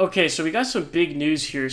Okay, so we got some big news here.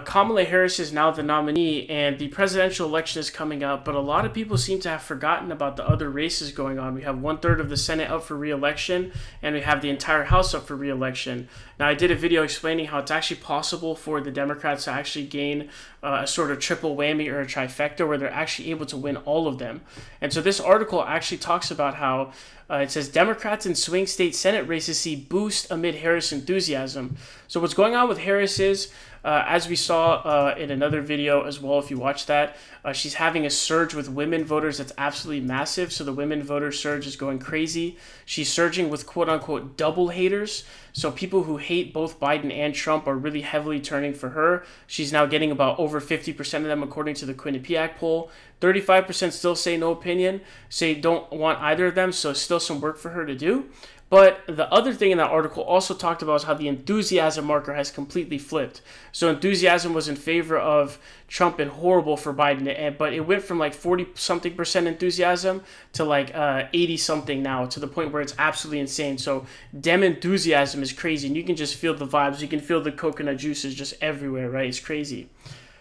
Kamala Harris is now the nominee, and the presidential election is coming up. But a lot of people seem to have forgotten about the other races going on. We have 1/3 of the Senate up for re-election, and we have the entire House up for re-election. Now, I did a video explaining how it's actually possible for the Democrats to actually gain a sort of triple whammy or a trifecta, where they're actually able to win all of them. And so this article actually talks about how it says Democrats in swing state Senate races see boost amid Harris enthusiasm. So what's going on with Harris is, as we saw in another video as well, if you watch that, she's having a surge with women voters that's absolutely massive. So the women voter surge is going crazy. She's surging with quote-unquote double haters. So people who hate both Biden and Trump are really heavily turning for her. She's now getting about over 50% of them according to the Quinnipiac poll. 35% still say no opinion, say don't want either of them, so still some work for her to do. But the other thing in that article also talked about is how the enthusiasm marker has completely flipped. So enthusiasm was in favor of Trump and horrible for Biden, but it went from like 40-something% enthusiasm to like 80-something now, to the point where it's absolutely insane. So Dem enthusiasm is crazy, and you can just feel the vibes. You can feel the coconut juices just everywhere, right? It's crazy.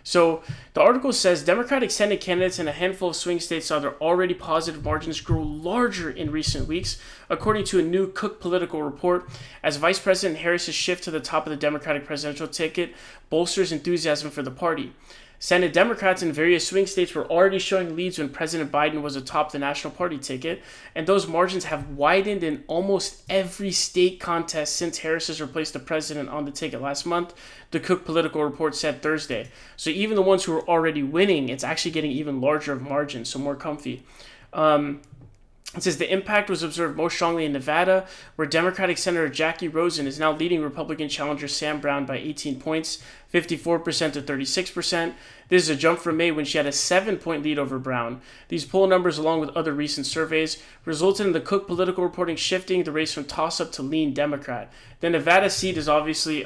So the article says Democratic Senate candidates in a handful of swing states saw their already positive margins grow larger in recent weeks, according to a new Cook political report, as Vice President Harris's shift to the top of the Democratic presidential ticket bolsters enthusiasm for the party. Senate Democrats in various swing states were already showing leads when President Biden was atop the national party ticket, and those margins have widened in almost every state contest since Harris has replaced the president on the ticket last month, the Cook political report said Thursday. So even the ones who are already winning, it's actually getting even larger of margins, so more comfy. It says the impact was observed most strongly in Nevada, where Democratic Senator Jacky Rosen is now leading Republican challenger Sam Brown by 18 points, 54% to 36%. This is a jump from May when she had a 7-point lead over Brown. These poll numbers, along with other recent surveys, resulted in the Cook political reporting shifting the race from toss-up to lean Democrat. The Nevada seat is obviously,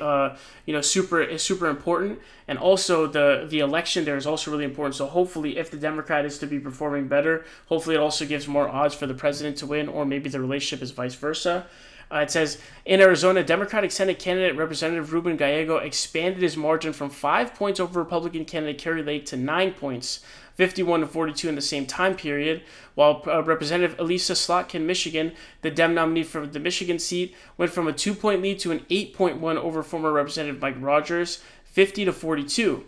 super important, and also the election there is also really important. So hopefully, if the Democrat is to be performing better, hopefully it also gives more odds for the president to win, or maybe the relationship is vice versa. It says, in Arizona, Democratic Senate candidate Representative Ruben Gallego expanded his margin from 5 points over Republican candidate Kerry Lake to 9 points, 51 to 42 in the same time period, while Representative Elisa Slotkin, Michigan, the Dem nominee for the Michigan seat, went from a 2-point lead to an 8-point one over former Representative Mike Rogers, 50 to 42.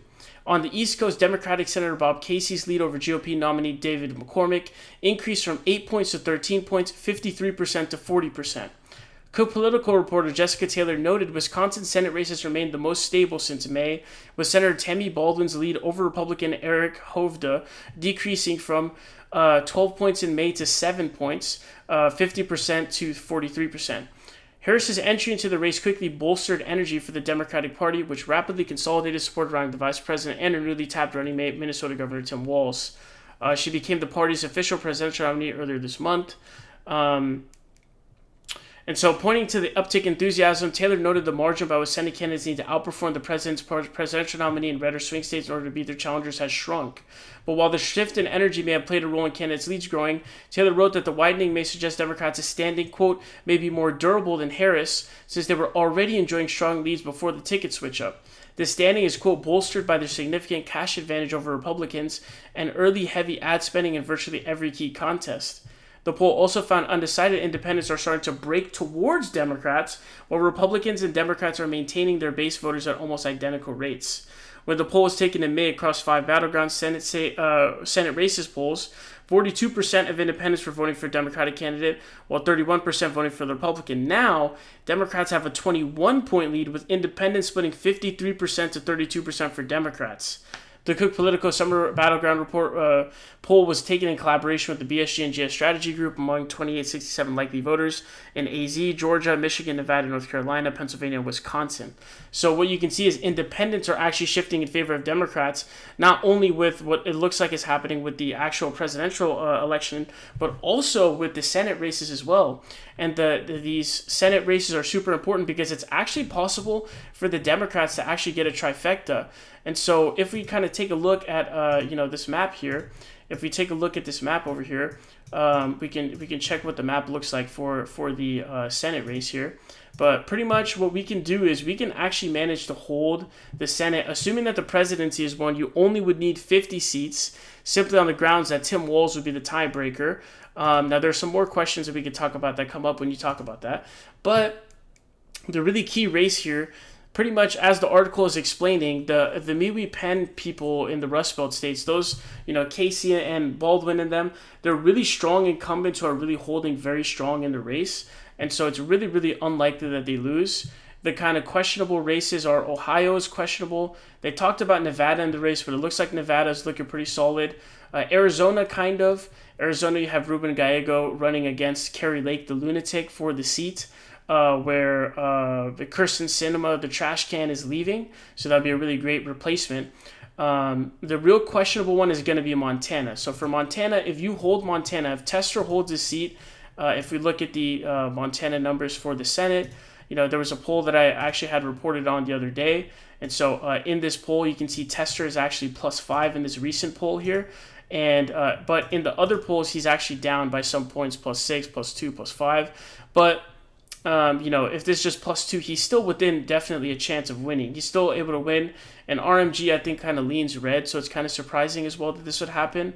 On the East Coast, Democratic Senator Bob Casey's lead over GOP nominee David McCormick increased from 8 points to 13 points, 53% to 40%. Cook political reporter Jessica Taylor noted Wisconsin Senate races remained the most stable since May, with Senator Tammy Baldwin's lead over Republican Eric Hovda decreasing from 12 points in May to 7 points, 50% to 43%. Harris's entry into the race quickly bolstered energy for the Democratic Party, which rapidly consolidated support around the vice president and her newly tapped running mate, Minnesota Governor Tim Walz. She became the party's official presidential nominee earlier this month. And so, pointing to the uptick in enthusiasm, Taylor noted the margin by which Senate candidates need to outperform the president's presidential nominee in red or swing states in order to beat their challengers has shrunk. But while the shift in energy may have played a role in candidates' leads growing, Taylor wrote that the widening may suggest Democrats' standing, quote, may be more durable than Harris, since they were already enjoying strong leads before the ticket switch-up. This standing is, quote, bolstered by their significant cash advantage over Republicans and early heavy ad spending in virtually every key contest. The poll also found undecided independents are starting to break towards Democrats, while Republicans and Democrats are maintaining their base voters at almost identical rates. When the poll was taken in May across 5 battleground Senate races polls, 42% of independents were voting for a Democratic candidate, while 31% voting for the Republican. Now, Democrats have a 21-point lead, with independents splitting 53% to 32% for Democrats. The Cook Politico Summer Battleground Report poll was taken in collaboration with the BSG and GS Strategy Group among 2867 likely voters in AZ, Georgia, Michigan, Nevada, North Carolina, Pennsylvania, and Wisconsin. So what you can see is independents are actually shifting in favor of Democrats, not only with what it looks like is happening with the actual presidential election, but also with the Senate races as well. And these Senate races are super important because it's actually possible for the Democrats to actually get a trifecta. And so if we kind of take a look at this map here, if we take a look at this map over here, we can check what the map looks like for the Senate race here. But pretty much what we can do is we can actually manage to hold the Senate, assuming that the presidency is won. You only would need 50 seats, simply on the grounds that Tim Walz would be the tiebreaker. Now, there's some more questions that we could talk about that come up when you talk about that. But the really key race here, pretty much as the article is explaining, the Miwi Penn people in the Rust Belt states, those, Casey and Baldwin and them, they're really strong incumbents who are really holding very strong in the race. And so it's really, really unlikely that they lose. The kind of questionable races are Ohio is questionable. They talked about Nevada in the race, but it looks like Nevada is looking pretty solid. Arizona, kind of. Arizona, you have Ruben Gallego running against Kerry Lake, the lunatic, for the seat. Where the Kirsten Sinema, the trash can, is leaving. So that would be a really great replacement. The real questionable one is going to be Montana. So for Montana, if you hold Montana, if Tester holds his seat, if we look at the Montana numbers for the Senate, there was a poll that I actually had reported on the other day. And so in this poll, you can see Tester is actually +5 in this recent poll here. And but in the other polls, he's actually down by some points, +6, +2, +5. But if this is just +2, he's still within definitely a chance of winning. He's still able to win. And RMG, I think, kind of leans red, so it's kind of surprising as well that this would happen.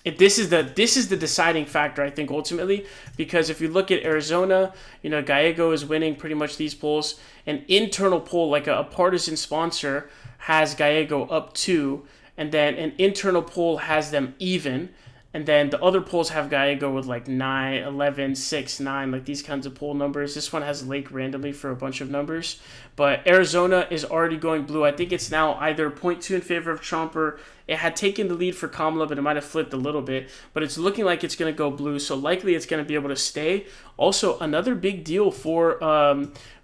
This is the deciding factor, I think, ultimately, because if you look at Arizona, Gallego is winning pretty much these polls. An internal poll, like a partisan sponsor, has Gallego up 2, and then an internal poll has them even. And then the other polls have Gallego with like 9, 11, 6, 9, like these kinds of poll numbers. This one has Lake randomly for a bunch of numbers. But Arizona is already going blue. I think it's now either 0.2 in favor of Trump, or it had taken the lead for Kamala, but it might have flipped a little bit. But it's looking like it's going to go blue, so likely it's going to be able to stay. Also, another big deal for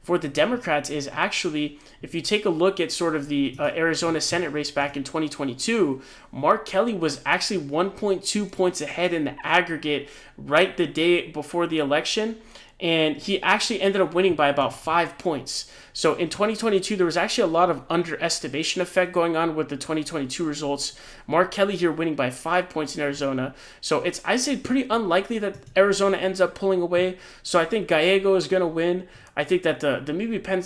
the Democrats is actually, if you take a look at sort of the Arizona Senate race back in 2022, Mark Kelly was actually 1.2 points ahead in the aggregate right the day before the election. And he actually ended up winning by about 5 points. So in 2022, there was actually a lot of underestimation effect going on with the 2022 results. Mark Kelly here winning by 5 points in Arizona. So it's, I'd say, pretty unlikely that Arizona ends up pulling away. So I think Gallego is going to win. I think that the Miwi Penn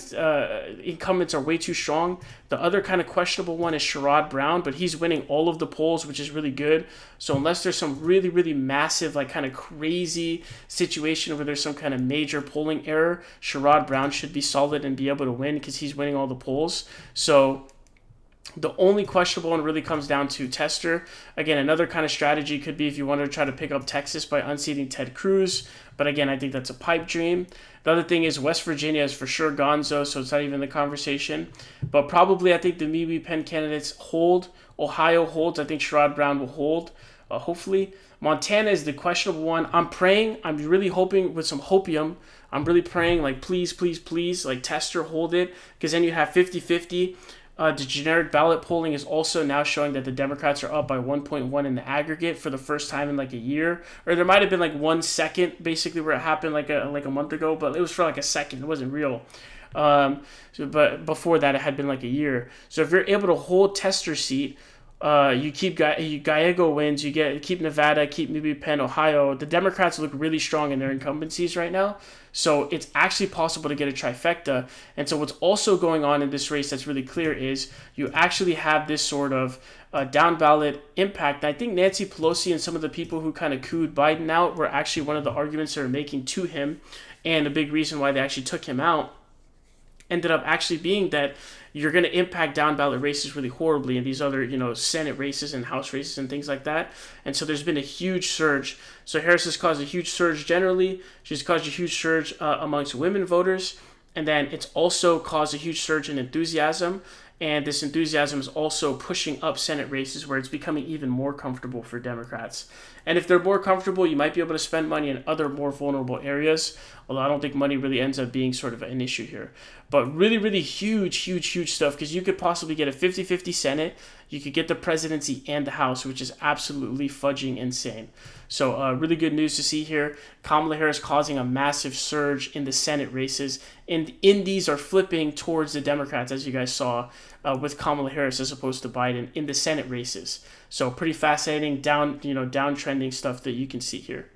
incumbents are way too strong. The other kind of questionable one is Sherrod Brown, but he's winning all of the polls, which is really good. So unless there's some really, really massive, like kind of crazy situation where there's some kind of major polling error, Sherrod Brown should be solid and be able to win because he's winning all the polls. So the only questionable one really comes down to Tester. Again, another kind of strategy could be if you want to try to pick up Texas by unseating Ted Cruz. But again, I think that's a pipe dream. The other thing is West Virginia is for sure gonzo, so it's not even the conversation. But probably I think the Miwi Penn candidates hold. Ohio holds. I think Sherrod Brown will hold, hopefully. Montana is the questionable one. I'm praying. I'm really hoping with some hopium. I'm really praying, like, please, please, please, like, Tester, hold it. Because then you have 50-50. The generic ballot polling is also now showing that the Democrats are up by 1.1 in the aggregate for the first time in like a year. Or there might have been like 1 second basically where it happened like a month ago, but it was for like a second. It wasn't real. But before that, it had been like a year. So if you're able to hold Tester's seat, you keep Gallego wins, keep Nevada, keep Miwi Penn, Ohio. The Democrats look really strong in their incumbencies right now. So it's actually possible to get a trifecta. And so what's also going on in this race that's really clear is you actually have this sort of down ballot impact. And I think Nancy Pelosi and some of the people who kind of cooed Biden out were actually one of the arguments they were making to him. And a big reason why they actually took him out ended up actually being that you're going to impact down ballot races really horribly in these other, Senate races and House races and things like that. And so there's been a huge surge. So Harris has caused a huge surge generally. She's caused a huge surge amongst women voters. And then it's also caused a huge surge in enthusiasm. And this enthusiasm is also pushing up Senate races where it's becoming even more comfortable for Democrats. And if they're more comfortable, you might be able to spend money in other more vulnerable areas, although I don't think money really ends up being sort of an issue here. But really, really huge, huge, huge stuff, because you could possibly get a 50-50 Senate. You could get the presidency and the House, which is absolutely fudging insane. So really good news to see here. Kamala Harris causing a massive surge in the Senate races. And the indies are flipping towards the Democrats, as you guys saw, with Kamala Harris as opposed to Biden in the Senate races. So pretty fascinating, downtrending stuff that you can see here.